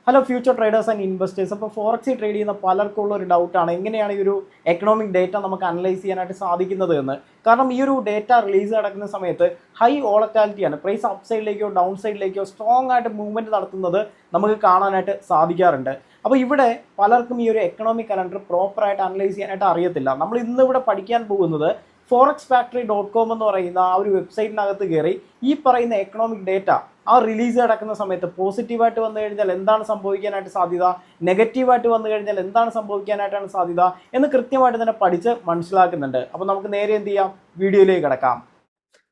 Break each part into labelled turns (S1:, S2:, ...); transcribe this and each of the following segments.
S1: Hello future traders and investors. അപ്പോൾ ഫോറക്സി trade ചെയ്യുന്ന പലർക്കുള്ള ഒരു ഡൗട്ടാണ് എങ്ങനെയാണ് ഈ ഒരു എക്കണോമിക് ഡേറ്റ നമുക്ക് അനലൈസ് ചെയ്യാനായിട്ട് സാധിക്കുന്നത് എന്ന്. കാരണം ഈ ഒരു ഡേറ്റ റിലീസ് നടക്കുന്ന സമയത്ത് ഹൈ വോളറ്റാലിറ്റിയാണ്. പ്രൈസ് അപ്പ് സൈഡിലേക്കോ ഡൗൺ സൈഡിലേക്കോ സ്ട്രോങ് ആയിട്ട് മൂവ്മെൻറ്റ് നടത്തുന്നത് നമുക്ക് കാണാനായിട്ട് സാധിക്കാറുണ്ട്. അപ്പോൾ ഇവിടെ പലർക്കും ഈ ഒരു എക്കണോമിക് കലണ്ടർ പ്രോപ്പറായിട്ട് അനലൈസ് ചെയ്യാനായിട്ട് അറിയത്തില്ല. നമ്മൾ ഇന്നിവിടെ പഠിക്കാൻ പോകുന്നത് forex-factory.com എന്ന് പറയുന്ന ആ ഒരു വെബ്സൈറ്റിനകത്ത് കയറി ഈ പറയുന്ന എക്കണോമിക് ഡേറ്റ ആ റിലീസ് നടക്കുന്ന സമയത്ത് പോസിറ്റീവായിട്ട് വന്നു കഴിഞ്ഞാൽ എന്താണ് സംഭവിക്കാനായിട്ട് സാധ്യത, നെഗറ്റീവായിട്ട് വന്നു കഴിഞ്ഞാൽ എന്താണ് സംഭവിക്കാനായിട്ടാണ് സാധ്യത എന്ന് കൃത്യമായിട്ട് തന്നെ പഠിച്ച് മനസ്സിലാക്കുന്നുണ്ട്. അപ്പോൾ നമുക്ക് നേരെ എന്ത് ചെയ്യാം, വീഡിയോയിലേക്ക് കിടക്കാം.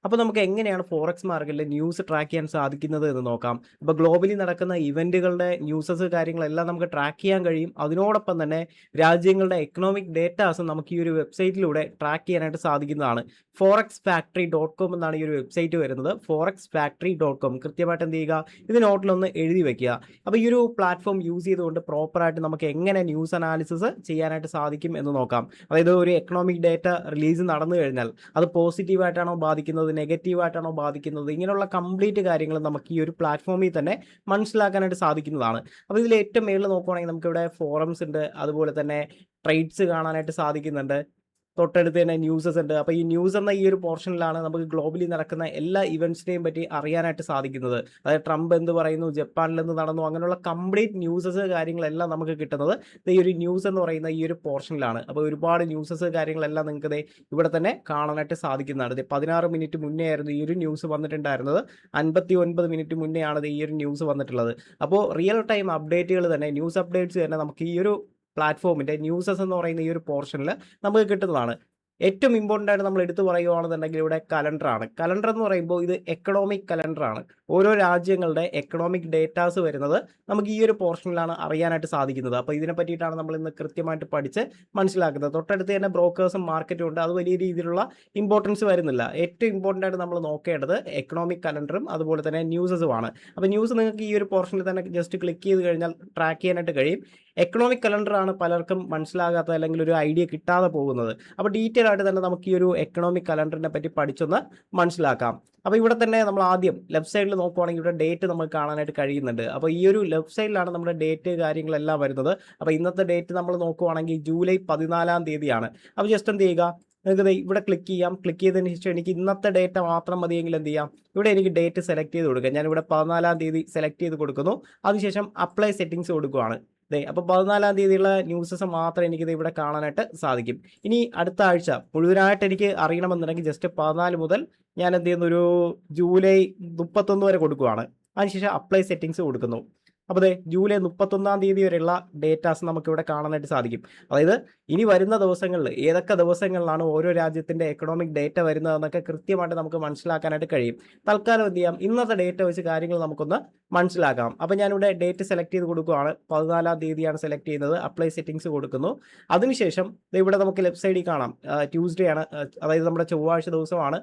S1: അപ്പോൾ നമുക്ക് എങ്ങനെയാണ് ഫോറക്സ് മാർക്കറ്റിലെ ന്യൂസ് ട്രാക്ക് ചെയ്യാൻ സാധിക്കുന്നത് എന്ന് നോക്കാം. അപ്പോൾ ഗ്ലോബലി നടക്കുന്ന ഇവൻറ്റുകളുടെ ന്യൂസസ് കാര്യങ്ങളെല്ലാം നമുക്ക് ട്രാക്ക് ചെയ്യാൻ കഴിയും. അതിനോടൊപ്പം തന്നെ രാജ്യങ്ങളുടെ എക്കണോമിക് ഡേറ്റാസും നമുക്ക് ഈ ഒരു വെബ്സൈറ്റിലൂടെ ട്രാക്ക് ചെയ്യാനായിട്ട് സാധിക്കുന്നതാണ്. forex-factory.com എന്നാണ് ഈ ഒരു വെബ്സൈറ്റ് വരുന്നത്. forex-factory.com കൃത്യമായിട്ട് എന്ത് ചെയ്യുക, ഇത് നോട്ടിലൊന്ന് എഴുതി വെക്കുക. അപ്പോൾ ഈ ഒരു പ്ലാറ്റ്ഫോം യൂസ് ചെയ്തുകൊണ്ട് പ്രോപ്പറായിട്ട് നമുക്ക് എങ്ങനെ ന്യൂസ് അനാലിസിസ് ചെയ്യാനായിട്ട് സാധിക്കും എന്ന് നോക്കാം. അതായത് ഒരു എക്കണോമിക് ഡേറ്റ റിലീസ് നടന്നു കഴിഞ്ഞാൽ അത് പോസിറ്റീവായിട്ടാണോ ബാധിക്കുന്നത്, നെഗറ്റീവായിട്ടാണോ ബാധിക്കുന്നത്, ഇങ്ങനെയുള്ള കംപ്ലീറ്റ് കാര്യങ്ങൾ നമുക്ക് ഈ ഒരു പ്ലാറ്റ്ഫോമിൽ തന്നെ മനസ്സിലാക്കാനായിട്ട് സാധിക്കുന്നതാണ്. അപ്പോൾ ഇതിൽ ഏറ്റവും മേളിൽ നോക്കുവാണെങ്കിൽ നമുക്കിവിടെ ഫോറംസ് ഉണ്ട്, അതുപോലെ തന്നെ ട്രേഡ്സ് കാണാനായിട്ട് സാധിക്കുന്നുണ്ട്. തൊട്ടടുത്ത് തന്നെ ന്യൂസസ് ഉണ്ട്. അപ്പോൾ ഈ ന്യൂസ് എന്ന ഈ ഒരു പോർഷനിലാണ് നമുക്ക് ഗ്ലോബലി നടക്കുന്ന എല്ലാ ഇവൻറ്റ്സിനെയും പറ്റി അറിയാനായിട്ട് സാധിക്കുന്നത്. അതായത് ട്രംപ് എന്ത് പറയുന്നു, ജപ്പാനിൽ എന്ത് നടന്നു, അങ്ങനെയുള്ള കംപ്ലീറ്റ് ന്യൂസസ് കാര്യങ്ങളെല്ലാം നമുക്ക് കിട്ടുന്നത് ഈ ഒരു ന്യൂസ് എന്ന് പറയുന്ന ഈ ഒരു പോർഷനിലാണ്. അപ്പോൾ ഒരുപാട് ന്യൂസസ് കാര്യങ്ങളെല്ലാം നിങ്ങൾക്ക് ഇവിടെ തന്നെ കാണാനായിട്ട് സാധിക്കുന്നതാണ്. 16 മിനിറ്റ് മുന്നേ ആയിരുന്നു ഈ ഒരു ന്യൂസ് വന്നിട്ടുണ്ടായിരുന്നത്. 59 മിനിറ്റ് മുന്നേ ആണ് ഈ ഒരു ന്യൂസ് വന്നിട്ടുള്ളത്. അപ്പോൾ റിയൽ ടൈം അപ്ഡേറ്റുകൾ തന്നെ, ന്യൂസ് അപ്ഡേറ്റ്സ് തന്നെ നമുക്ക് ഈ ഒരു പ്ലാറ്റ്ഫോമിൻ്റെ ന്യൂസസ് എന്ന് പറയുന്ന ഈ ഒരു പോർഷനിൽ നമുക്ക് കിട്ടുന്നതാണ്. ഏറ്റവും ഇമ്പോർട്ടൻ്റ് ആയിട്ട് നമ്മൾ എടുത്തു പറയുകയാണെന്നുണ്ടെങ്കിൽ ഇവിടെ കലണ്ടറാണ്. കലണ്ടർ എന്ന് പറയുമ്പോൾ ഇത് എക്കണോമിക് കലണ്ടറാണ്. ഓരോ രാജ്യങ്ങളുടെ എക്കണോമിക് ഡേറ്റാസ് വരുന്നത് നമുക്ക് ഈ ഒരു പോർഷനിലാണ് അറിയാനായിട്ട് സാധിക്കുന്നത്. അപ്പോൾ ഇതിനെ പറ്റിയിട്ടാണ് നമ്മൾ ഇന്ന് കൃത്യമായിട്ട് പഠിച്ച് മനസ്സിലാക്കുന്നത്. തൊട്ടടുത്ത് തന്നെ ബ്രോക്കേഴ്സും മാർക്കറ്റും ഉണ്ട്. അത് വലിയ രീതിയിലുള്ള ഇമ്പോർട്ടൻസ് വരുന്നില്ല. ഏറ്റവും ഇമ്പോർട്ടൻ്റ് ആയിട്ട് നമ്മൾ നോക്കേണ്ടത് എക്കണോമിക് കലണ്ടറും അതുപോലെ തന്നെ ന്യൂസസുമാണ്. അപ്പോൾ ന്യൂസ് നിങ്ങൾക്ക് ഈ ഒരു പോർഷനിൽ തന്നെ ജസ്റ്റ് ക്ലിക്ക് ചെയ്ത് കഴിഞ്ഞാൽ ട്രാക്ക് ചെയ്യാനായിട്ട് കഴിയും. എക്കണോമിക് കലണ്ടറാണ് പലർക്കും മനസ്സിലാകാത്ത അല്ലെങ്കിൽ ഒരു ഐഡിയ കിട്ടാതെ പോകുന്നത്. അപ്പോൾ ഡീറ്റെയിൽ ആയിട്ട് തന്നെ നമുക്ക് ഈ ഒരു എക്കണോമിക് കലണ്ടറിനെ പറ്റി പഠിച്ചൊന്ന് മനസ്സിലാക്കാം. അപ്പോൾ ഇവിടെ തന്നെ നമ്മൾ ആദ്യം ലെഫ്റ്റ് സൈഡിൽ നോക്കുവാണെങ്കിൽ ഇവിടെ ഡേറ്റ് നമുക്ക് കാണാനായിട്ട് കഴിയുന്നുണ്ട്. അപ്പോൾ ഈ ഒരു ലെഫ്റ്റ് സൈഡിലാണ് നമ്മുടെ ഡേറ്റ് കാര്യങ്ങളെല്ലാം വരുന്നത്. അപ്പോൾ ഇന്നത്തെ ഡേറ്റ് നമ്മൾ നോക്കുവാണെങ്കിൽ ജൂലൈ 14 അപ്പോൾ ജസ്റ്റ് എന്ത് ചെയ്യുക, നിങ്ങൾക്ക് ഇവിടെ ക്ലിക്ക് ചെയ്യാം. ക്ലിക്ക് ചെയ്തതിന് ശേഷം എനിക്ക് ഇന്നത്തെ ഡേറ്റ മാത്രം മതിയെങ്കിൽ എന്ത് ചെയ്യാം, ഇവിടെ എനിക്ക് ഡേറ്റ് സെലക്ട് ചെയ്ത് കൊടുക്കുക. ഞാനിവിടെ 14 സെലക്ട് ചെയ്ത് കൊടുക്കുന്നു. അതിനുശേഷം അപ്ലൈ സെറ്റിങ്സ് കൊടുക്കുകയാണ്. അപ്പോൾ 14 ന്യൂസസ് മാത്രം എനിക്കിത് ഇവിടെ കാണാനായിട്ട് സാധിക്കും. ഇനി അടുത്ത ആഴ്ച മുഴുവനായിട്ട് എനിക്ക് അറിയണമെന്നുണ്ടെങ്കിൽ ജസ്റ്റ് 14 മുതൽ ഞാൻ എന്ത് ചെയ്യുന്നു, ഒരു ജൂലൈ 31 വരെ കൊടുക്കുകയാണ്. അതിനുശേഷം അപ്ലൈ സെറ്റിങ്സ് കൊടുക്കുന്നു. അപ്പോൾ ജൂലൈ 31 വരെയുള്ള ഡേറ്റാസ് നമുക്കിവിടെ കാണാനായിട്ട് സാധിക്കും. അതായത് ഇനി വരുന്ന ദിവസങ്ങളിൽ ഏതൊക്കെ ദിവസങ്ങളിലാണ് ഓരോ രാജ്യത്തിൻ്റെ എക്കണോമിക് ഡേറ്റ വരുന്നതെന്നൊക്കെ കൃത്യമായിട്ട് നമുക്ക് മനസ്സിലാക്കാനായിട്ട് കഴിയും. തൽക്കാലം എന്ത് ചെയ്യാം, ഇന്നത്തെ ഡേറ്റ വെച്ച് കാര്യങ്ങൾ നമുക്കൊന്ന് മനസ്സിലാക്കാം. അപ്പോൾ ഞാനിവിടെ ഡേറ്റ് സെലക്ട് ചെയ്ത് കൊടുക്കുകയാണ്. 14 സെലക്ട് ചെയ്യുന്നത്. അപ്ലൈ സെറ്റിങ്സ് കൊടുക്കുന്നു. അതിനുശേഷം ഇവിടെ നമുക്ക് ലെഫ്റ്റ് സൈഡിൽ കാണാം ട്യൂസ്ഡേ ആണ്, അതായത് നമ്മുടെ ചൊവ്വാഴ്ച ദിവസമാണ്.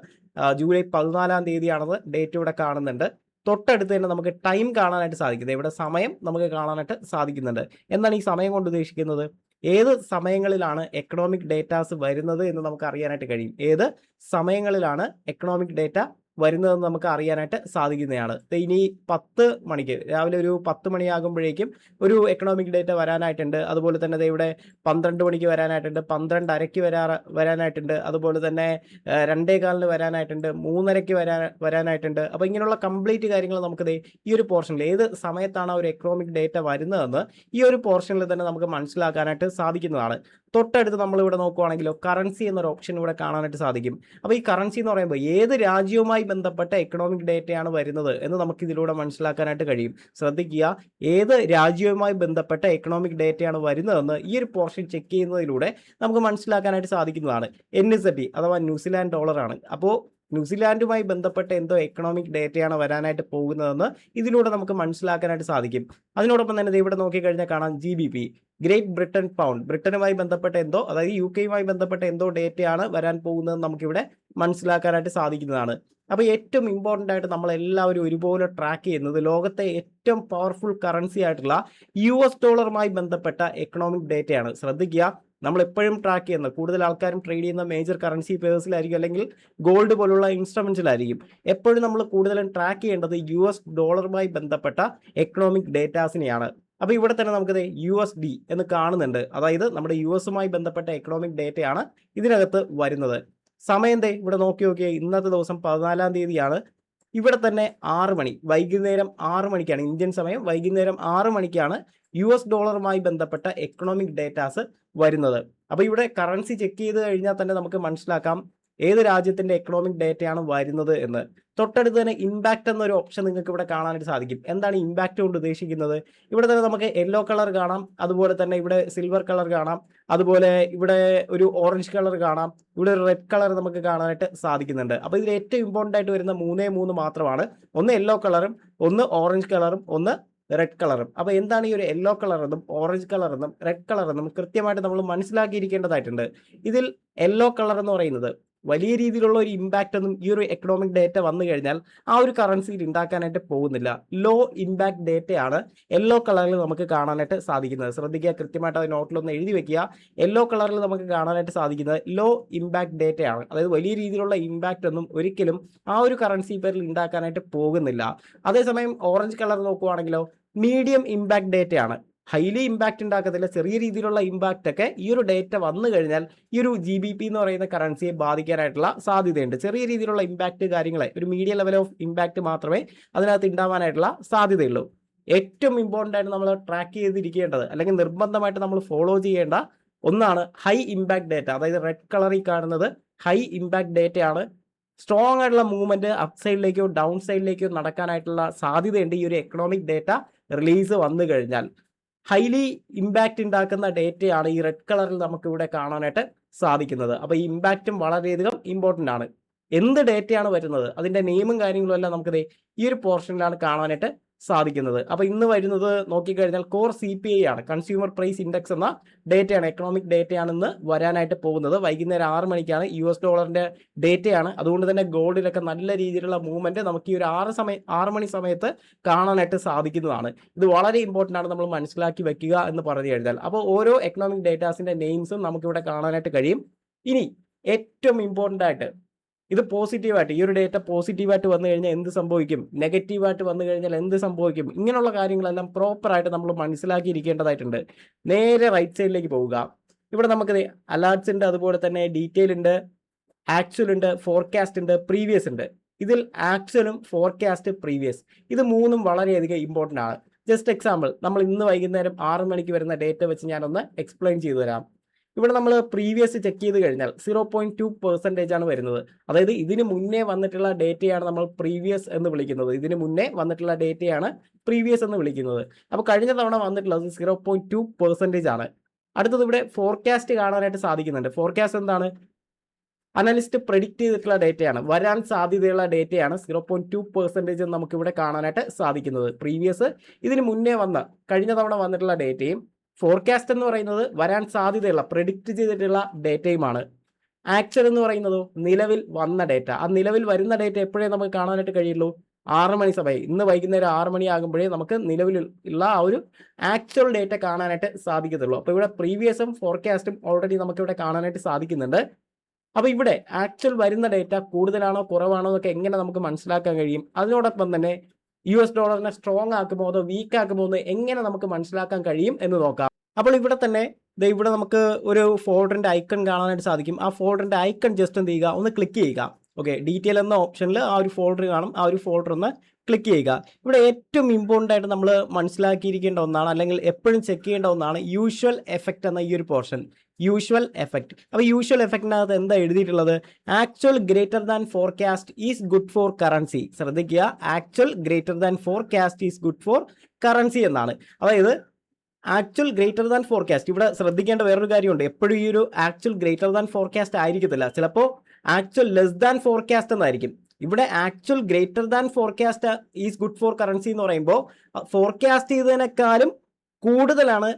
S1: ജൂലൈ 14 ഡേറ്റ് ഇവിടെ കാണുന്നുണ്ട്. തൊട്ടടുത്ത് തന്നെ നമുക്ക് ടൈം കാണാനായിട്ട് സാധിക്കുന്നത്. ഇവിടെ സമയം നമുക്ക് കാണാനായിട്ട് സാധിക്കുന്നുണ്ട്. എന്താണ് ഈ സമയം കൊണ്ട് ഉദ്ദേശിക്കുന്നത്? ഏത് സമയങ്ങളിലാണ് എക്കണോമിക് ഡേറ്റാസ് വരുന്നത് എന്ന് നമുക്ക് അറിയാനായിട്ട് കഴിയും. ഏത് സമയങ്ങളിലാണ് എക്കണോമിക് ഡേറ്റ വരുന്നതെന്ന് നമുക്ക് അറിയാനായിട്ട് സാധിക്കുന്നതാണ്. ഇനി 10 മണിക്ക് രാവിലെ ഒരു 10 മണിയാകുമ്പോഴേക്കും ഒരു എക്കണോമിക് ഡേറ്റ വരാനായിട്ടുണ്ട്. അതുപോലെ തന്നെ ഇവിടെ 12 മണിക്ക് വരാനായിട്ടുണ്ട്, 12:30 വരാനായിട്ടുണ്ട്, അതുപോലെ തന്നെ 2:15 വരാനായിട്ടുണ്ട്, 3:30 വരാനായിട്ടുണ്ട്. അപ്പോൾ ഇങ്ങനെയുള്ള കംപ്ലീറ്റ് കാര്യങ്ങൾ നമുക്ക് ഈ ഒരു പോർഷനിൽ ഏത് സമയത്താണ് ഒരു എക്കണോമിക് ഡേറ്റ വരുന്നതെന്ന് ഈ ഒരു പോർഷനിൽ തന്നെ നമുക്ക് മനസ്സിലാക്കാനായിട്ട് സാധിക്കുന്നതാണ്. തൊട്ടടുത്ത് നമ്മളിവിടെ നോക്കുവാണെങ്കിലോ കറൻസി എന്നൊരു ഓപ്ഷൻ ഇവിടെ കാണാനായിട്ട് സാധിക്കും. അപ്പോൾ ഈ കറൻസി എന്ന് പറയുമ്പോൾ ഏത് രാജ്യവുമായി ബന്ധപ്പെട്ട എക്കണോമിക് ഡേറ്റയാണ് വരുന്നത് എന്ന് നമുക്ക് ഇതിലൂടെ മനസ്സിലാക്കാനായിട്ട് കഴിയും. ശ്രദ്ധിക്കുക, ഏത് രാജ്യവുമായി ബന്ധപ്പെട്ട എക്കണോമിക് ഡേറ്റയാണ് വരുന്നതെന്ന് ഈ ഒരു പോർഷൻ ചെക്ക് ചെയ്യുന്നതിലൂടെ നമുക്ക് മനസ്സിലാക്കാനായിട്ട് സാധിക്കുന്നതാണ്. NZD അഥവാ ന്യൂസിലാൻഡ് ഡോളറാണ്. അപ്പോൾ ന്യൂസിലാൻഡുമായി ബന്ധപ്പെട്ട എന്തോ എക്കണോമിക് ഡേറ്റയാണ് വരാനായിട്ട് പോകുന്നതെന്ന് ഇതിലൂടെ നമുക്ക് മനസ്സിലാക്കാനായിട്ട് സാധിക്കും. അതിനോടൊപ്പം തന്നെ ഇവിടെ നോക്കിക്കഴിഞ്ഞാൽ കാണാം GBP, ഗ്രേറ്റ് ബ്രിട്ടൻ പൗണ്ട്, ബ്രിട്ടനുമായി ബന്ധപ്പെട്ട എന്തോ, അതായത് UK-യുമായി ബന്ധപ്പെട്ട എന്തോ ഡേറ്റയാണ് വരാൻ പോകുന്നതെന്ന് നമുക്കിവിടെ മനസ്സിലാക്കാനായിട്ട് സാധിക്കുന്നതാണ്. അപ്പോൾ ഏറ്റവും ഇമ്പോർട്ടൻ്റ് ആയിട്ട് നമ്മളെല്ലാവരും ഒരുപോലെ ട്രാക്ക് ചെയ്യുന്നത് ലോകത്തെ ഏറ്റവും പവർഫുൾ കറൻസി ആയിട്ടുള്ള US ഡോളറുമായി ബന്ധപ്പെട്ട എക്കണോമിക് ഡേറ്റയാണ്. ശ്രദ്ധിക്കുക, നമ്മൾ എപ്പോഴും ട്രാക്ക് ചെയ്യുന്ന കൂടുതൽ ആൾക്കാരും ട്രേഡ് ചെയ്യുന്ന മേജർ കറൻസി പെയർസിലായിരിക്കും, അല്ലെങ്കിൽ ഗോൾഡ് പോലുള്ള ഇൻസ്ട്രുമെൻറ്റ്സിലായിരിക്കും. എപ്പോഴും നമ്മൾ കൂടുതലും ട്രാക്ക് ചെയ്യേണ്ടത് US ഡോളറുമായി ബന്ധപ്പെട്ട എക്കണോമിക് ഡേറ്റാസിനെയാണ്. അപ്പോൾ ഇവിടെ തന്നെ നമുക്കത് USD എന്ന് കാണുന്നുണ്ട്. അതായത് നമ്മുടെ US-ഉമായി ബന്ധപ്പെട്ട എക്കണോമിക് ഡേറ്റയാണ് ഇതിനകത്ത് വരുന്നത്. സമയം ഇവിടെ നോക്കിയേ, ഇന്നത്തെ ദിവസം 14-ാം തീയതിയാണ്. ഇവിടെ തന്നെ 6 മണി, വൈകുന്നേരം 6 മണിക്കാണ്, ഇന്ത്യൻ സമയം വൈകുന്നേരം 6 മണിക്കാണ് US ഡോളറുമായി ബന്ധപ്പെട്ട എക്കണോമിക് ഡേറ്റാസ് വരുന്നത്. അപ്പോൾ ഇവിടെ കറൻസി ചെക്ക് ചെയ്ത് കഴിഞ്ഞാൽ തന്നെ നമുക്ക് മനസ്സിലാക്കാം ഏത് രാജ്യത്തിന്റെ എക്കണോമിക് ഡേറ്റയാണ് വരുന്നത് എന്ന്. തൊട്ടടുത്ത് തന്നെ ഇമ്പാക്റ്റ് എന്നൊരു ഓപ്ഷൻ നിങ്ങൾക്ക് ഇവിടെ കാണാനായിട്ട് സാധിക്കും. എന്താണ് ഇമ്പാക്റ്റ് കൊണ്ട് ഉദ്ദേശിക്കുന്നത്? ഇവിടെ തന്നെ നമുക്ക് യെല്ലോ കളർ കാണാം, അതുപോലെ തന്നെ ഇവിടെ സിൽവർ കളർ കാണാം, അതുപോലെ ഇവിടെ ഒരു ഓറഞ്ച് കളർ കാണാം, ഇവിടെ ഒരു റെഡ് കളർ നമുക്ക് കാണാനായിട്ട് സാധിക്കുന്നുണ്ട്. അപ്പോൾ ഇതിൽ ഏറ്റവും ഇമ്പോർട്ടൻ്റ് ആയിട്ട് വരുന്ന 3 മാത്രമാണ്. ഒന്ന് യെല്ലോ കളറും, ഒന്ന് ഓറഞ്ച് കളറും, ഒന്ന് റെഡ് കളറും. അപ്പോൾ എന്താണ് ഈ ഒരു യെല്ലോ കളർ എന്നും ഓറഞ്ച് കളർ എന്നും റെഡ് കളർ എന്നും കൃത്യമായിട്ട് നമ്മൾ മനസ്സിലാക്കിയിരിക്കേണ്ടതായിട്ടുണ്ട്. ഇതിൽ യെല്ലോ കളർ എന്ന് പറയുന്നത് വലിയ രീതിയിലുള്ള ഒരു ഇമ്പാക്റ്റ് ഒന്നും ഈ ഒരു എക്കണോമിക് ഡേറ്റ വന്നു കഴിഞ്ഞാൽ ആ ഒരു കറൻസിയിൽ ഉണ്ടാക്കാനായിട്ട് പോകുന്നില്ല. ലോ ഇമ്പാക്ട് ഡേറ്റയാണ് യെല്ലോ കളറിൽ നമുക്ക് കാണാനായിട്ട് സാധിക്കുന്നത്. ശ്രദ്ധിക്കുക, കൃത്യമായിട്ട് അത് നോട്ടിലൊന്ന് എഴുതി വെക്കുക. യെല്ലോ കളറിൽ നമുക്ക് കാണാനായിട്ട് സാധിക്കുന്നത് ലോ ഇമ്പാക്ട് ഡേറ്റയാണ്. അതായത് വലിയ രീതിയിലുള്ള ഇമ്പാക്റ്റ് ഒന്നും ഒരിക്കലും ആ ഒരു കറൻസി പേരിൽ ഉണ്ടാക്കാനായിട്ട് പോകുന്നില്ല. അതേസമയം ഓറഞ്ച് കളർ നോക്കുവാണെങ്കിലോ മീഡിയം ഇമ്പാക്ട് ഡേറ്റയാണ്. ഹൈലി ഇമ്പാക്റ്റ് ഉണ്ടാക്കത്തില്ല, ചെറിയ രീതിയിലുള്ള ഇമ്പാക്റ്റ് ഒക്കെ ഈ ഒരു ഡേറ്റ വന്നു കഴിഞ്ഞാൽ ഈ ഒരു GBP എന്ന് പറയുന്ന കറൻസിയെ ബാധിക്കാനായിട്ടുള്ള സാധ്യതയുണ്ട്. ചെറിയ രീതിയിലുള്ള ഇമ്പാക്റ്റ് കാര്യങ്ങളെ, ഒരു മീഡിയം ലെവൽ ഓഫ് ഇമ്പാക്റ്റ് മാത്രമേ അതിനകത്ത് ഉണ്ടാവാനായിട്ടുള്ള സാധ്യതയുള്ളൂ. ഏറ്റവും ഇമ്പോർട്ടൻ്റ് ആയിട്ട് നമ്മൾ ട്രാക്ക് ചെയ്തിരിക്കേണ്ടത് അല്ലെങ്കിൽ നിർബന്ധമായിട്ട് നമ്മൾ ഫോളോ ചെയ്യേണ്ട ഒന്നാണ് ഹൈ ഇമ്പാക്ട് ഡേറ്റ. അതായത് റെഡ് കളറിൽ കാണുന്നത് ഹൈ ഇമ്പാക്ട് ഡേറ്റയാണ്. സ്ട്രോങ് ആയിട്ടുള്ള മൂവ്മെന്റ് അപ്പ് സൈഡിലേക്കോ ഡൗൺ സൈഡിലേക്കോ നടക്കാനായിട്ടുള്ള സാധ്യതയുണ്ട് ഈ ഒരു എക്കണോമിക് ഡേറ്റ റിലീസ് വന്നു കഴിഞ്ഞാൽ. ഹൈലി ഇമ്പാക്റ്റ് ഉണ്ടാക്കുന്ന ഡേറ്റയാണ് ഈ റെഡ് കളറിൽ നമുക്ക് ഇവിടെ കാണാനായിട്ട് സാധിക്കുന്നത്. അപ്പോൾ ഈ ഇമ്പാക്റ്റും വളരെയധികം ഇമ്പോർട്ടൻ്റ് ആണ്. എന്ത് ഡേറ്റയാണ് വരുന്നത്, അതിൻ്റെ നെയിമും കാര്യങ്ങളും എല്ലാം നമുക്ക് ഈ ഒരു പോർഷനിലാണ് കാണാനായിട്ട് സാധിക്കുന്നത്. അപ്പോൾ ഇന്ന് വരുന്നത് നോക്കിക്കഴിഞ്ഞാൽ കോർ CPI ആണ്, കൺസ്യൂമർ പ്രൈസ് ഇൻഡെക്സ് എന്ന ഡേറ്റയാണ്, എക്കണോമിക് ഡേറ്റയാണ് ഇന്ന് വരാനായിട്ട് പോകുന്നത്. വൈകുന്നേരം 6 മണിക്കാണ്. US ഡോളറിന്റെ ഡേറ്റയാണ്. അതുകൊണ്ട് തന്നെ ഗോൾഡിലൊക്കെ നല്ല രീതിയിലുള്ള മൂവ്മെന്റ് നമുക്ക് ഈ ഒരു 6 മണി സമയത്ത് കാണാനായിട്ട് സാധിക്കുന്നതാണ്. ഇത് വളരെ ഇമ്പോർട്ടൻ്റ് ആണ്, നമ്മൾ മനസ്സിലാക്കി വെക്കുക എന്ന് പറഞ്ഞു കഴിഞ്ഞാൽ. അപ്പോൾ ഓരോ എക്കണോമിക് ഡേറ്റാസിന്റെ നെയിംസും നമുക്കിവിടെ കാണാനായിട്ട് കഴിയും. ഇനി ഏറ്റവും ഇമ്പോർട്ടൻ്റ് ആയിട്ട് ഇത് പോസിറ്റീവായിട്ട്, ഈ ഒരു ഡേറ്റ പോസിറ്റീവായിട്ട് വന്നു കഴിഞ്ഞാൽ എന്ത് സംഭവിക്കും, നെഗറ്റീവായിട്ട് വന്നു കഴിഞ്ഞാൽ എന്ത് സംഭവിക്കും, ഇങ്ങനെയുള്ള കാര്യങ്ങളെല്ലാം പ്രോപ്പറായിട്ട് നമ്മൾ മനസ്സിലാക്കിയിരിക്കേണ്ടതായിട്ടുണ്ട്. നേരെ റൈറ്റ് സൈഡിലേക്ക് പോവുക. ഇവിടെ നമുക്ക് അലേർട്ട്സ് ഉണ്ട്, അതുപോലെ തന്നെ ഡീറ്റെയിൽ ഉണ്ട്, ആക്ച്വൽ ഉണ്ട്, ഫോർകാസ്റ്റ് ഉണ്ട്, പ്രീവിയസ് ഉണ്ട്. ഇതിൽ ആക്ച്വലും ഫോർകാസ്റ്റ് പ്രീവിയസ് ഇത് മൂന്നും വളരെയധികം ഇമ്പോർട്ടൻ്റ് ആണ്. ജസ്റ്റ് എക്സാമ്പിൾ, നമ്മൾ ഇന്ന് വൈകുന്നേരം 6 മണിക്ക് വരുന്ന ഡേറ്റ വെച്ച് ഞാനൊന്ന് എക്സ്പ്ലെയിൻ ചെയ്തു തരാം. ഇവിടെ നമ്മൾ പ്രീവിയസ് ചെക്ക് ചെയ്ത് കഴിഞ്ഞാൽ 0.2% ആണ് വരുന്നത്. അതായത് ഇതിന് മുന്നേ വന്നിട്ടുള്ള ഡേറ്റയാണ് നമ്മൾ പ്രീവിയസ് എന്ന് വിളിക്കുന്നത്. ഇതിന് മുന്നേ വന്നിട്ടുള്ള ഡേറ്റയാണ് പ്രീവിയസ് എന്ന് വിളിക്കുന്നത്. അപ്പോൾ കഴിഞ്ഞ തവണ വന്നിട്ടുള്ളത് 0.2% ആണ്. അടുത്തത് ഇവിടെ ഫോർകാസ്റ്റ് കാണാനായിട്ട് സാധിക്കുന്നുണ്ട്. ഫോർകാസ്റ്റ് എന്താണ്? അനലിസ്റ്റ് പ്രെഡിക്റ്റ് ചെയ്തിട്ടുള്ള ഡേറ്റയാണ്, വരാൻ സാധ്യതയുള്ള ഡേറ്റയാണ്. 0.2% നമുക്ക് ഇവിടെ കാണാനായിട്ട് സാധിക്കുന്നത്. പ്രീവിയസ് ഇതിന് മുന്നേ വന്ന കഴിഞ്ഞ തവണ വന്നിട്ടുള്ള ഡേറ്റയും, ഫോർകാസ്റ്റ് എന്ന് പറയുന്നത് വരാൻ സാധ്യതയുള്ള പ്രെഡിക്റ്റ് ചെയ്തിട്ടുള്ള ഡേറ്റയുമാണ്. ആക്ച്വൽ എന്ന് പറയുന്നതോ നിലവിൽ വന്ന ഡേറ്റ. ആ നിലവിൽ വരുന്ന ഡേറ്റ എപ്പോഴേ നമുക്ക് കാണാനായിട്ട് കഴിയുള്ളൂ? 6 മണി സമയം, ഇന്ന് വൈകുന്നേരം 6 മണി ആകുമ്പോഴേ നമുക്ക് നിലവിലുള്ള ആ ഒരു ആക്ച്വൽ ഡേറ്റ കാണാനായിട്ട് സാധിക്കത്തുള്ളൂ. അപ്പോൾ ഇവിടെ പ്രീവിയസും ഫോർകാസ്റ്റും ഓൾറെഡി നമുക്കിവിടെ കാണാനായിട്ട് സാധിക്കുന്നുണ്ട്. അപ്പോൾ ഇവിടെ ആക്ച്വൽ വരുന്ന ഡേറ്റ കൂടുതലാണോ കുറവാണോ എന്നൊക്കെ എങ്ങനെ നമുക്ക് മനസ്സിലാക്കാൻ കഴിയും? അതിനോടൊപ്പം തന്നെ US ഡോളറിനെ സ്ട്രോങ് ആക്കുമോ അതോ വീക്ക് ആക്കുമോ എന്ന് എങ്ങനെ നമുക്ക് മനസ്സിലാക്കാൻ കഴിയും എന്ന് നോക്കാം. അപ്പോൾ ഇവിടെ തന്നെ ഇവിടെ നമുക്ക് ഒരു ഫോൾഡറിന്റെ ഐക്കൺ കാണാനായിട്ട് സാധിക്കും. ആ ഫോൾഡറിന്റെ ഐക്കൺ ജസ്റ്റ് എന്ത് ചെയ്യുക, ഒന്ന് ക്ലിക്ക് ചെയ്യുക. ഓക്കെ, ഡീറ്റെയിൽ എന്ന ഓപ്ഷനിൽ ആ ഒരു ഫോൾഡർ കാണും. ആ ഒരു ഫോൾഡർ ഒന്ന് ക്ലിക്ക് ചെയ്യുക. ഇവിടെ ഏറ്റവും ഇമ്പോർട്ടൻ്റ് ആയിട്ട് നമ്മൾ മനസ്സിലാക്കിയിരിക്കേണ്ട ഒന്നാണ്, അല്ലെങ്കിൽ എപ്പോഴും ചെക്ക് ചെയ്യേണ്ട ഒന്നാണ് യൂഷ്വൽ എഫക്റ്റ് എന്ന ഈ ഒരു പോർഷൻ. Usual effect. അപ്പോൾ യൂഷ്വൽ എഫക്റ്റിനകത്ത് എന്താ എഴുതിയിട്ടുള്ളത്? Actual greater than forecast is good for currency. ശ്രദ്ധിക്കുക, actual greater than forecast is good for currency എന്നാണ്. അതായത് ആക്ച്വൽ ഗ്രേറ്റർ ദാൻ ഫോർകാസ്റ്റ്. ഇവിടെ ശ്രദ്ധിക്കേണ്ട വേറൊരു കാര്യമുണ്ട്, എപ്പോഴും ഈ ഒരു ആക്ച്വൽ ഗ്രേറ്റർ ദാൻ ഫോർകാസ്റ്റ് ആയിരിക്കത്തില്ല, ചിലപ്പോൾ ആക്ച്വൽ ലെസ് ദാൻ ഫോർകാസ്റ്റ് എന്നായിരിക്കും. ഇവിടെ actual greater than forecast is good for currency എന്ന് പറയുമ്പോൾ ഫോർകാസ്റ്റ് ചെയ്തതിനേക്കാളും കൂടുതലാണ്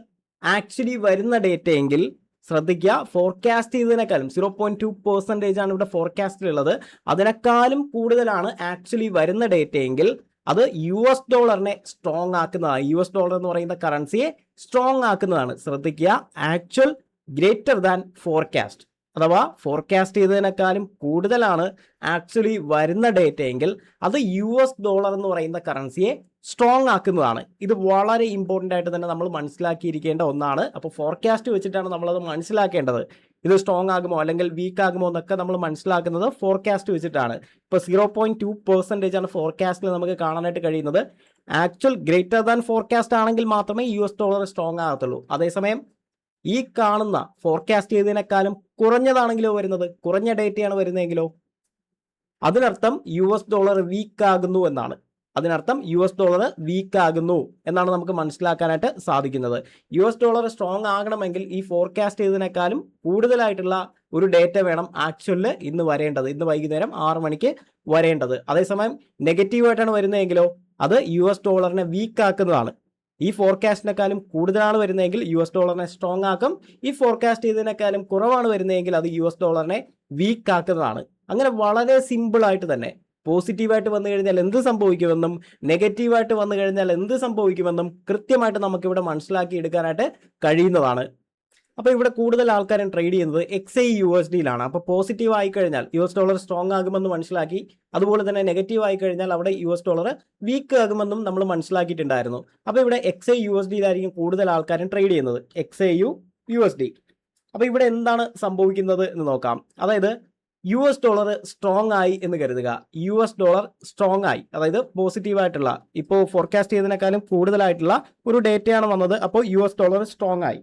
S1: ആക്ച്വലി വരുന്ന ഡേറ്റ എങ്കിൽ ശ്രദ്ധിക്കുക, ഫോർകാസ്റ്റ് ചെയ്തതിനേക്കാളും 0.2% ആണ് ഇവിടെ ഫോർകാസ്റ്റിലുള്ളത്. അതിനേക്കാളും കൂടുതലാണ് ആക്ച്വലി വരുന്ന ഡേറ്റ എങ്കിൽ അത് US ഡോളറിനെ സ്ട്രോങ് ആക്കുന്നതാണ്. US ഡോളർ എന്ന് പറയുന്ന കറൻസിയെ സ്ട്രോങ് ആക്കുന്നതാണ്. ശ്രദ്ധിക്കുക, ആക്ച്വൽ ഗ്രേറ്റർ ദാൻ ഫോർകാസ്റ്റ്, അഥവാ ഫോർകാസ്റ്റ് ചെയ്തതിനേക്കാളും കൂടുതലാണ് ആക്ച്വലി വരുന്ന ഡേറ്റ എങ്കിൽ അത് US ഡോളർ എന്ന് പറയുന്ന കറൻസിയെ സ്ട്രോങ് ആക്കുന്നതാണ്. ഇത് വളരെ ഇമ്പോർട്ടൻ്റ് ആയിട്ട് തന്നെ നമ്മൾ മനസ്സിലാക്കിയിരിക്കേണ്ട ഒന്നാണ്. അപ്പോൾ ഫോർകാസ്റ്റ് വെച്ചിട്ടാണ് നമ്മളത് മനസ്സിലാക്കേണ്ടത്. ഇത് സ്ട്രോങ് ആകുമോ അല്ലെങ്കിൽ വീക്ക് ആകുമോ എന്നൊക്കെ നമ്മൾ മനസ്സിലാക്കുന്നത് ഫോർകാസ്റ്റ് വെച്ചിട്ടാണ്. ഇപ്പോൾ 0.2% ആണ് ഫോർകാസ്റ്റിൽ നമുക്ക് കാണാനായിട്ട് കഴിയുന്നത്. ആക്ച്വൽ ഗ്രേറ്റർ ദാൻ ഫോർകാസ്റ്റ് ആണെങ്കിൽ മാത്രമേ US$ സ്ട്രോങ് ആകത്തുള്ളൂ. അതേസമയം ഈ കാണുന്ന ഫോർകാസ്റ്റ് ചെയ്തതിനേക്കാളും കുറഞ്ഞതാണെങ്കിലോ വരുന്നത്, കുറഞ്ഞ ഡേറ്റയാണ് വരുന്നതെങ്കിലോ അതിനർത്ഥം US$ വീക്ക് ആകുന്നു എന്നാണ്. അതിനർത്ഥം US$ വീക്ക് ആകുന്നു എന്നാണ് നമുക്ക് മനസ്സിലാക്കാനായിട്ട് സാധിക്കുന്നത്. US$ സ്ട്രോങ് ആകണമെങ്കിൽ ഈ ഫോർകാസ്റ്റ് ചെയ്തതിനേക്കാളും കൂടുതലായിട്ടുള്ള ഒരു ഡേറ്റ വേണം ആക്ച്വലിൽ ഇന്ന് വരേണ്ടത്, ഇന്ന് വൈകുന്നേരം 6 മണിക്ക് വരേണ്ടത്. അതേസമയം നെഗറ്റീവായിട്ടാണ് വരുന്നതെങ്കിലോ അത് US$നെ വീക്ക് ആക്കുന്നതാണ്. ഈ ഫോർകാസ്റ്റിനേക്കാളും കൂടുതലാണ് വരുന്നതെങ്കിൽ US$നെ സ്ട്രോങ് ആക്കും. ഈ ഫോർകാസ്റ്റ് ചെയ്തതിനേക്കാളും കുറവാണ് വരുന്നതെങ്കിൽ അത് US$നെ വീക്ക് ആക്കുന്നതാണ്. അങ്ങനെ വളരെ സിമ്പിളായിട്ട് തന്നെ പോസിറ്റീവായിട്ട് വന്നു കഴിഞ്ഞാൽ എന്ത് സംഭവിക്കുമെന്നും നെഗറ്റീവായിട്ട് വന്നു കഴിഞ്ഞാൽ എന്ത് സംഭവിക്കുമെന്നും കൃത്യമായിട്ട് നമുക്കിവിടെ മനസ്സിലാക്കി എടുക്കാനായിട്ട് കഴിയുന്നതാണ്. അപ്പോൾ ഇവിടെ കൂടുതൽ ആൾക്കാരും ട്രേഡ് ചെയ്യുന്നത് XAUSDയിലാണ്. അപ്പോൾ പോസിറ്റീവ് ആയി കഴിഞ്ഞാൽ US$ സ്ട്രോങ് ആകുമെന്ന് മനസ്സിലാക്കി, അതുപോലെ തന്നെ നെഗറ്റീവ് ആയി കഴിഞ്ഞാൽ അവിടെ US$ വീക്ക് ആകുമെന്നും നമ്മൾ മനസ്സിലാക്കിയിട്ടുണ്ടായിരുന്നു. അപ്പോൾ ഇവിടെ XAUSDയിലായിരിക്കും കൂടുതൽ ആൾക്കാരും ട്രേഡ് ചെയ്യുന്നത്, XAUUSD. അപ്പോൾ ഇവിടെ എന്താണ് സംഭവിക്കുന്നത് എന്ന് നോക്കാം. അതായത് US$ സ്ട്രോങ് ആയി എന്ന് കരുതുക. US$ സ്ട്രോങ് ആയി, അതായത് പോസിറ്റീവായിട്ടുള്ള, ഇപ്പോൾ ഫോർകാസ്റ്റ് ചെയ്തതിനേക്കാളും കൂടുതലായിട്ടുള്ള ഒരു ഡേറ്റയാണ് വന്നത്. അപ്പോൾ US$ സ്ട്രോങ് ആയി.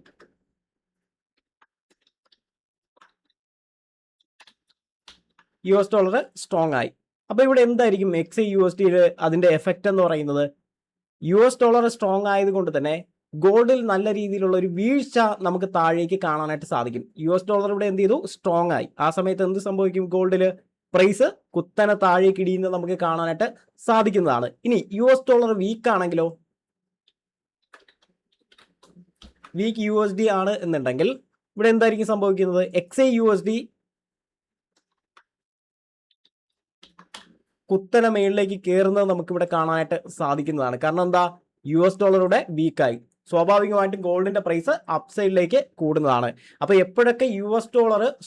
S1: US$ സ്ട്രോങ് ആയി. അപ്പോൾ ഇവിടെ എന്തായിരിക്കും XAUSDയിൽ അതിൻ്റെ എഫക്റ്റ് എന്ന് പറയുന്നത്? US$ സ്ട്രോങ് ആയതുകൊണ്ട് തന്നെ ഗോൾഡിൽ നല്ല രീതിയിലുള്ള ഒരു വീഴ്ച നമുക്ക് താഴേക്ക് കാണാനായിട്ട് സാധിക്കും. US$ ഇവിടെ എന്ത് ചെയ്തു? സ്ട്രോങ് ആയി. ആ സമയത്ത് എന്ത് സംഭവിക്കും? ഗോൾഡിൽ പ്രൈസ് കുത്തനെ താഴേക്ക് ഇടിയുന്നത് നമുക്ക് കാണാനായിട്ട് സാധിക്കുന്നതാണ്. ഇനി US$ വീക്ക് ആണെങ്കിലോ, വീക്ക് USD ആണ് എന്നുണ്ടെങ്കിൽ ഇവിടെ എന്തായിരിക്കും സംഭവിക്കുന്നത്? XAUSD കുത്തനെ മേളിലേക്ക് കയറുന്നത് നമുക്കിവിടെ കാണാനായിട്ട് സാധിക്കുന്നതാണ്. കാരണം എന്താ? US$ വീക്കായി. സ്വാഭാവികമായിട്ടും ഗോൾഡിന്റെ പ്രൈസ് അപ്സൈഡിലേക്ക് കൂടുന്നതാണ്. അപ്പോൾ എപ്പോഴൊക്കെ US$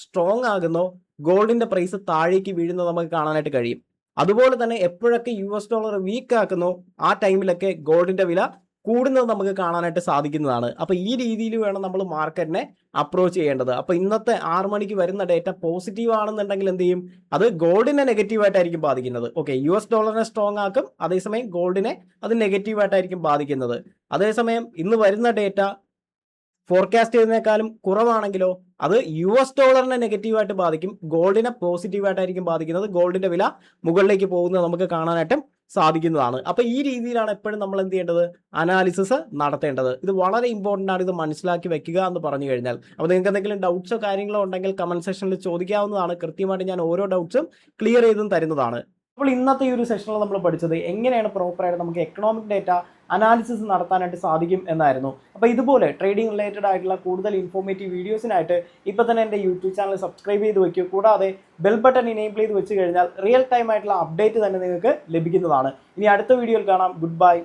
S1: സ്ട്രോങ് ആകുന്നോ ഗോൾഡിന്റെ പ്രൈസ് താഴേക്ക് വീഴുന്നത് നമുക്ക് കാണാനായിട്ട് കഴിയും. അതുപോലെ തന്നെ എപ്പോഴൊക്കെ US$ വീക്ക് ആക്കുന്നോ ആ ടൈമിലൊക്കെ ഗോൾഡിന്റെ വില കൂടുന്നത് നമുക്ക് കാണാനായിട്ട് സാധിക്കുന്നതാണ്. അപ്പോൾ ഈ രീതിയിൽ വേണം നമ്മൾ മാർക്കറ്റിനെ അപ്രോച്ച് ചെയ്യേണ്ടത്. അപ്പോൾ ഇന്നത്തെ 6 മണിക്ക് വരുന്ന ഡേറ്റ പോസിറ്റീവ് ആണെന്നുണ്ടെങ്കിൽ എന്ത് ചെയ്യും? അത് ഗോൾഡിനെ നെഗറ്റീവായിട്ടായിരിക്കും ബാധിക്കുന്നത്. ഓക്കെ, US$നെ സ്ട്രോങ് ആക്കും, അതേസമയം ഗോൾഡിനെ അത് നെഗറ്റീവായിട്ടായിരിക്കും ബാധിക്കുന്നത്. അതേസമയം ഇന്ന് വരുന്ന ഡേറ്റ ഫോർകാസ്റ്റ് ചെയ്തതിനേക്കാളും കുറവാണെങ്കിലോ അത് US$നെ നെഗറ്റീവായിട്ട് ബാധിക്കും, ഗോൾഡിനെ പോസിറ്റീവായിട്ടായിരിക്കും ബാധിക്കുന്നത്. ഗോൾഡിന്റെ വില മുകളിലേക്ക് പോകുന്നത് നമുക്ക് കാണാനായിട്ടും സാധിക്കുന്നതാണ്. അപ്പോൾ ഈ രീതിയിലാണ് എപ്പോഴും നമ്മൾ എന്ത് ചെയ്യേണ്ടത്? അനാലിസിസ് നടത്തേണ്ടത്. ഇത് വളരെ ഇമ്പോർട്ടൻ്റ് ആണ്, ഇത് മനസ്സിലാക്കി വെക്കുക എന്ന് പറഞ്ഞു കഴിഞ്ഞാൽ. അപ്പോൾ നിങ്ങൾക്ക് എന്തെങ്കിലും ഡൗട്ട്സോ കാര്യങ്ങളോ ഉണ്ടെങ്കിൽ കമന്റ് സെക്ഷനിൽ ചോദിക്കാവുന്നതാണ്. കൃത്യമായിട്ട് ഞാൻ ഓരോ ഡൗട്ട്സും ക്ലിയർ ചെയ്തും തരുന്നതാണ്. അപ്പോൾ ഇന്നത്തെ ഈ ഒരു സെഷനിൽ നമ്മൾ പഠിച്ചത് എങ്ങനെയാണ് പ്രോപ്പറായിട്ട് നമുക്ക് എക്കണോമിക് ഡേറ്റ അനാലിസിസ് നടത്താനായിട്ട് സാധിക്കും എന്നായിരുന്നു. അപ്പോൾ ഇതുപോലെ ട്രേഡിംഗ് റിലേറ്റഡ് ആയിട്ടുള്ള കൂടുതൽ ഇൻഫോർമേറ്റീവ് വീഡിയോസിനായിട്ട് ഇപ്പോൾ തന്നെ എൻ്റെ യൂട്യൂബ് ചാനൽ സബ്സ്ക്രൈബ് ചെയ്ത് വയ്ക്കുക. കൂടാതെ ബെൽ ബട്ടൺ ഇനേബിൾ ചെയ്ത് വെച്ച് കഴിഞ്ഞാൽ റിയൽ ടൈം ആയിട്ടുള്ള അപ്ഡേറ്റ് തന്നെ നിങ്ങൾക്ക് ലഭിക്കുന്നതാണ്. ഇനി അടുത്ത വീഡിയോയിൽ കാണാം. Good bye.